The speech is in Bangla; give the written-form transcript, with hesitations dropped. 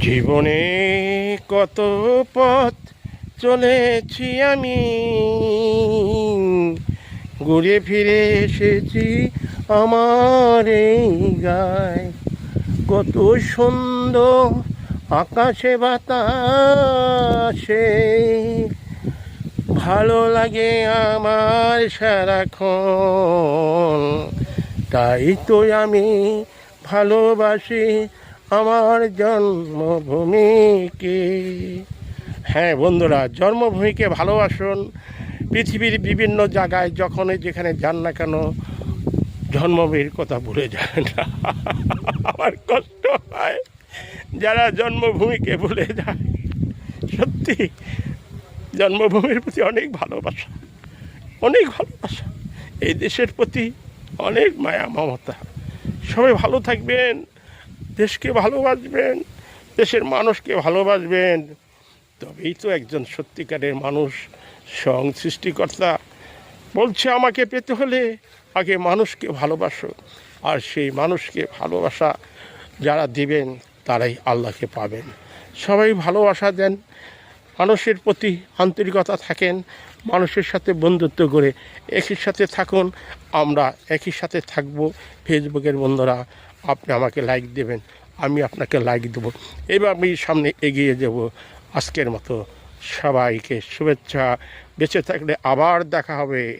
জীবনে কত পথ চলেছি আমি, ঘুরে ফিরে এসেছি আমার এই গায়। কত সুন্দর আকাশে বাতাসে, ভালো লাগে আমার সারাক্ষণ। তাই তো আমি ভালোবাসি আমার জন্মভূমিকে। হ্যাঁ বন্ধুরা, জন্মভূমিকে ভালোবাসুন। পৃথিবীর বিভিন্ন জায়গায় যখনই যেখানে যান না কেন, জন্মভূমির কথা ভুলে যায় না। আমার কষ্ট হয় যারা জন্মভূমিকে ভুলে যায়। সত্যি জন্মভূমির প্রতি অনেক ভালোবাসা, অনেক ভালোবাসা, এই দেশের প্রতি অনেক মায়া মমতা। সবাই ভালো থাকবেন, দেশকে ভালোবাসবেন, দেশের মানুষকে ভালোবাসবেন, তবেই তো একজন সত্যিকারের মানুষ। স্বয়ং সৃষ্টিকর্তা বলছে আমাকে পেতে হলে আগে মানুষকে ভালোবাসো, আর সেই মানুষকে ভালোবাসা যারা দিবেন তারাই আল্লাহকে পাবেন। সবাই ভালোবাসা দেন, মানুষের প্রতি আন্তরিকতা থাকেন, মানুষের সাথে বন্ধুত্ব করে একই সাথে থাকুন। আমরা একই সাথে থাকব। ফেসবুকের বন্ধুরা, আপনি আমাকে লাইক দেবেন, আমি আপনাকে লাইক দেবো, এবার আমি সামনে এগিয়ে যাব। আজকের মতো সবাইকে শুভেচ্ছা। বেঁচে থাকলে আবার দেখা হবে।